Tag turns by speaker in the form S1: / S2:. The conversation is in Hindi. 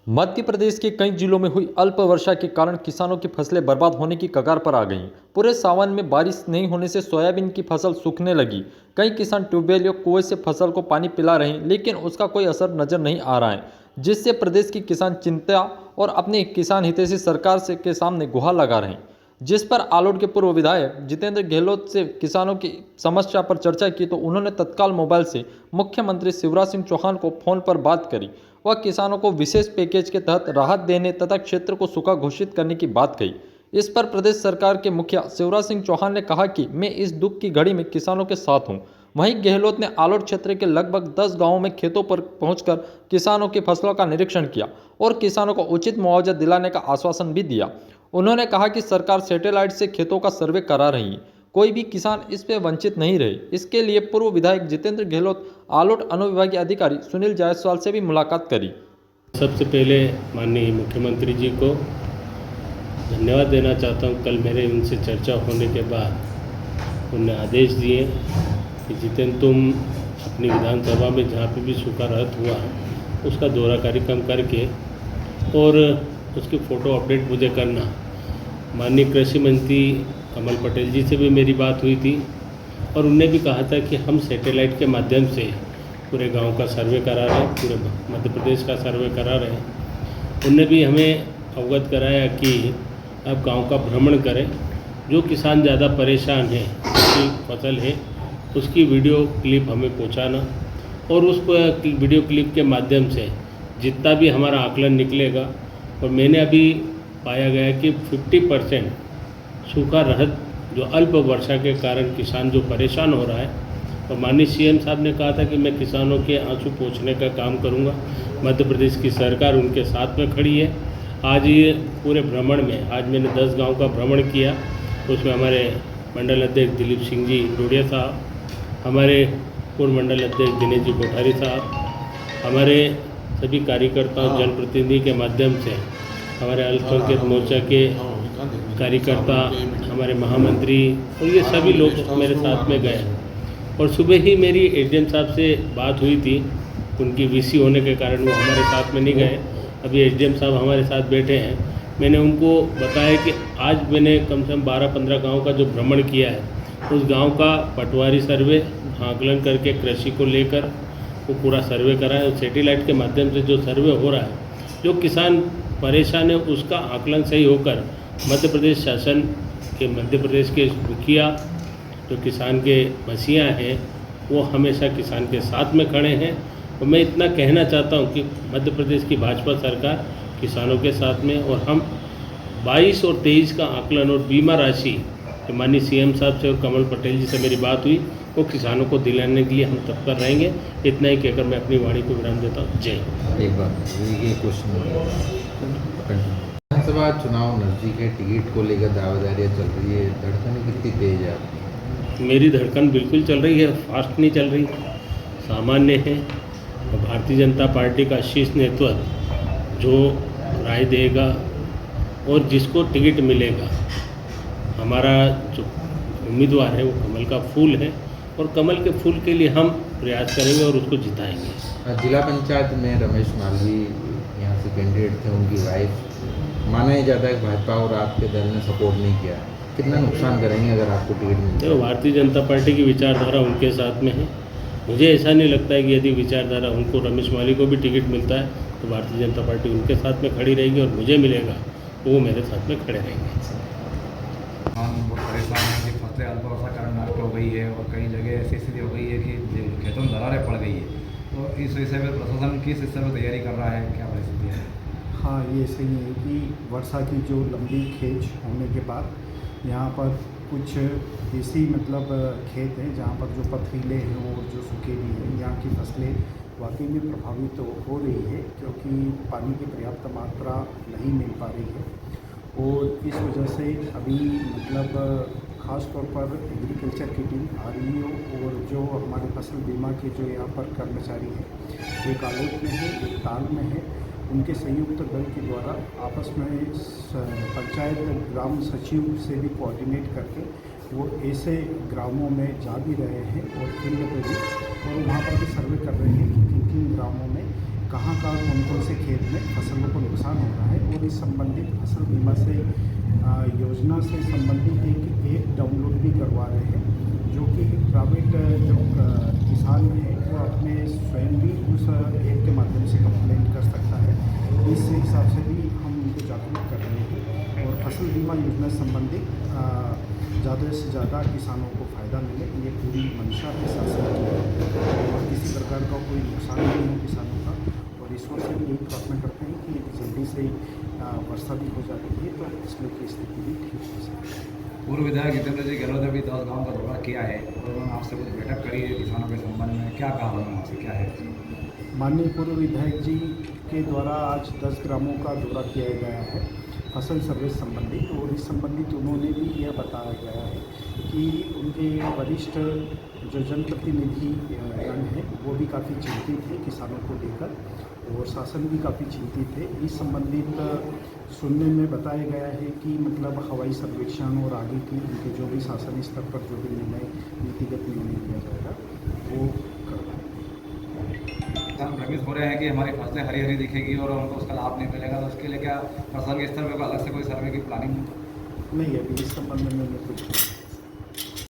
S1: मध्य प्रदेश के कई जिलों में हुई अल्प वर्षा के कारण किसानों की फसलें बर्बाद होने की कगार पर आ गईं। पूरे सावन में बारिश नहीं होने से सोयाबीन की फसल सूखने लगी। कई किसान ट्यूबवेल या कुएं से फसल को पानी पिला रहे हैं, लेकिन उसका कोई असर नजर नहीं आ रहा है, जिससे प्रदेश के किसान चिंता और अपने किसान हितैषी सरकार के सामने गुहार लगा रहे हैं। जिस पर आलोट के पूर्व विधायक जितेंद्र गहलोत से किसानों की समस्या पर चर्चा की तो उन्होंने तत्काल मोबाइल से मुख्यमंत्री शिवराज सिंह चौहान को फोन पर बात करी। वह किसानों को विशेष पैकेज के तहत राहत देने तथा क्षेत्र को सूखा घोषित करने की बात कही। इस पर प्रदेश सरकार के मुखिया शिवराज सिंह चौहान ने कहा कि मैं इस दुख की घड़ी में किसानों के साथ हूं। वहीं गहलोत ने आलोट क्षेत्र के लगभग 10 गांवों में खेतों पर पहुंचकर किसानों की फसलों का निरीक्षण किया और किसानों को उचित मुआवजा दिलाने का आश्वासन भी दिया। उन्होंने कहा कि सरकार सैटेलाइट से खेतों का सर्वे करा रही है, कोई भी किसान इस पे वंचित नहीं रहे। इसके लिए पूर्व विधायक जितेंद्र गहलोत आलोट अनुविभागीय अधिकारी सुनील जायसवाल से भी मुलाकात करी।
S2: सबसे पहले माननीय मुख्यमंत्री जी को धन्यवाद देना चाहता हूं। कल मेरे उनसे चर्चा होने के बाद उन्होंने आदेश दिए कि जितेंद्र तुम अपनी विधानसभा में जहाँ पे भी सूखा राहत हुआ उसका दौरा कार्यक्रम करके और उसकी फ़ोटो अपडेट मुझे करना। माननीय कृषि मंत्री कमल पटेल जी से भी मेरी बात हुई थी और उनने भी कहा था कि हम सैटेलाइट के माध्यम से पूरे गांव का सर्वे करा रहे हैं, पूरे मध्य प्रदेश का सर्वे करा रहे हैं। उनने भी हमें अवगत कराया कि अब गांव का भ्रमण करें, जो किसान ज़्यादा परेशान है, उसकी फसल है, उसकी वीडियो क्लिप हमें पहुंचाना और उस वीडियो क्लिप के माध्यम से जितना भी हमारा आकलन निकलेगा। और मैंने अभी पाया गया कि 50% सूखा राहत जो अल्प वर्षा के कारण किसान जो परेशान हो रहा है, और माननीय सीएम साहब ने कहा था कि मैं किसानों के आंसू पोंछने का काम करूंगा। मध्य प्रदेश की सरकार उनके साथ में खड़ी है। आज ये पूरे भ्रमण में आज मैंने 10 गांव का भ्रमण किया। उसमें हमारे मंडल अध्यक्ष दिलीप सिंह जी डोडिया साहब, हमारे पूर्व मंडल अध्यक्ष दिनेश जी कोठारी साहब, हमारे सभी कार्यकर्ताओं जनप्रतिनिधि के माध्यम से हमारे अल्पसंख्यक मोर्चा के कार्यकर्ता, हमारे महामंत्री और ये सभी लोग मेरे साथ में गए। और सुबह ही मेरी एसडीएम साहब से बात हुई थी, उनकी वीसी होने के कारण वो हमारे साथ में नहीं गए। अभी एसडीएम साहब हमारे साथ बैठे हैं। मैंने उनको बताया कि आज मैंने कम से कम 12-15 गाँव का जो भ्रमण किया है, उस गांव का पटवारी सर्वे आकलन करके कृषि को लेकर वो पूरा सर्वे करा है। सैटेलाइट के माध्यम से जो सर्वे हो रहा है, जो किसान परेशान है उसका आकलन सही होकर मध्य प्रदेश शासन के मध्य प्रदेश के मुखिया जो किसान के मसीहा हैं वो हमेशा किसान के साथ में खड़े हैं। और मैं इतना कहना चाहता हूं कि मध्य प्रदेश की भाजपा सरकार किसानों के साथ में, और हम 22 और 23 का आकलन और बीमा राशि माननीय सीएम साहब से और कमल पटेल जी से मेरी बात हुई, वो किसानों को दिलाने के लिए हम तत्पर रहेंगे। इतना ही कहकर मैं अपनी वाणी को विराम देता हूँ। जय।
S3: एक बात ये क्वेश्चन विधानसभा चुनाव नजदीक है, टिकट को लेकर दावेदारियाँ चल रही है, धड़कन कितनी तेज है आपकी?
S2: मेरी धड़कन बिल्कुल चल रही है, फास्ट नहीं चल रही, सामान्य है। और भारतीय जनता पार्टी का शीर्ष नेतृत्व जो राय देगा और जिसको टिकट मिलेगा, हमारा जो उम्मीदवार है वो कमल का फूल है और कमल के फूल के लिए हम प्रयास करेंगे और उसको जिताएंगे।
S3: जिला पंचायत में रमेश मालवी यहाँ से कैंडिडेट थे, उनकी वाइफ, माना ही जाता है कि भाजपा और आपके दल ने सपोर्ट नहीं किया। कितना नुकसान करेंगे अगर आपको टिकट मिलता है?
S2: भारतीय जनता पार्टी की विचारधारा उनके साथ में है। मुझे ऐसा नहीं लगता है कि यदि विचारधारा उनको रमेश मालवी को भी टिकट मिलता है तो भारतीय जनता पार्टी उनके साथ में खड़ी रहेगी और मुझे मिलेगा तो वो मेरे साथ में खड़े रहेंगे।
S4: हम बहुत परेशान हैं कि फसलें अल्प वर्षा के कारण नष्ट हो गई है और कई जगह ऐसी स्थिति हो गई है कि खेतों में दरारें पड़ गई है। तो इस विषय पर प्रशासन किस हिस्से में तैयारी कर रहा है, क्या परिस्थिति है?
S5: हाँ, ये सही है कि वर्षा की जो लंबी खेच होने के बाद यहाँ पर कुछ ऐसी खेत हैं जहाँ पर जो पथरीले हैं और जो सूखे भी हैं, यहाँ की फसलें वाकई में प्रभावित हो रही है क्योंकि पानी की पर्याप्त मात्रा नहीं मिल पा रही है। और इस वजह से अभी ख़ास तौर पर एग्रीकल्चर की टीम आ रही है और जो हमारे फसल बीमा के जो यहाँ पर कर्मचारी हैं, एक आलोट में है, एक ताल में है, उनके संयुक्त दल के द्वारा आपस में पंचायत ग्राम सचिव से भी कोऑर्डिनेट करके वो ऐसे ग्रामों में जा भी रहे हैं और फील्ड पे भी, और वहाँ पर भी सर्वे कर रहे हैं कि किन किन ग्रामों में कहाँ कौन कौन से खेत में फसलों को भी संबंधित फसल बीमा से योजना से संबंधित एक ऐप डाउनलोड भी करवा रहे हैं, जो कि प्राइवेट जो किसान है वो अपने स्वयं भी उस ऐप के माध्यम से कंप्लेंट कर सकता है। इस हिसाब से भी हम उनको जागरूक कर रहे हैं और फसल बीमा योजना संबंधित ज़्यादा से ज़्यादा किसानों को फ़ायदा मिले, ये पूरी मंशा के साथ की है और किसी प्रकार का कोई नुकसान नहीं हो किसानों का। और ईश्वर से भी यही प्रार्थना करते हैं कि जल्दी से वर्षा भी हो जाती है तो फसलों की स्थिति भी ठीक हो सके।
S4: पूर्व विधायक जितेंद्र जी गहलोत ने भी 10 गाँव का दौरा किया है और उन्होंने आपसे कुछ बैठक करी है किसानों के संबंध में, क्या कहा उन्होंने आपसे, क्या है?
S5: माननीय पूर्व विधायक जी के द्वारा आज 10 ग्रामों का दौरा किया गया है फसल सर्वे संबंधित, और इस संबंधित उन्होंने भी यह बताया गया है कि उनके वरिष्ठ जो जनप्रतिनिधि गण हैं वो भी काफ़ी चिंतित थे किसानों को लेकर और शासन भी काफ़ी चिंतित है। इस संबंधित सुनने में बताया गया है कि मतलब हवाई सर्वेक्षण और आगे की उनके जो भी शासन स्तर पर जो भी निर्णय नीतिगत निर्णय लिया जाएगा वो करवाएं।
S4: हम भ्रमित हो रहे हैं कि हमारी फसलें हरी हरी दिखेगी और हमको उसका लाभ नहीं मिलेगा, तो उसके लिए क्या प्रसंग स्तर पर अलग से कोई सर्वे की प्लानिंग?
S5: नहीं, अभी इस संबंध में कुछ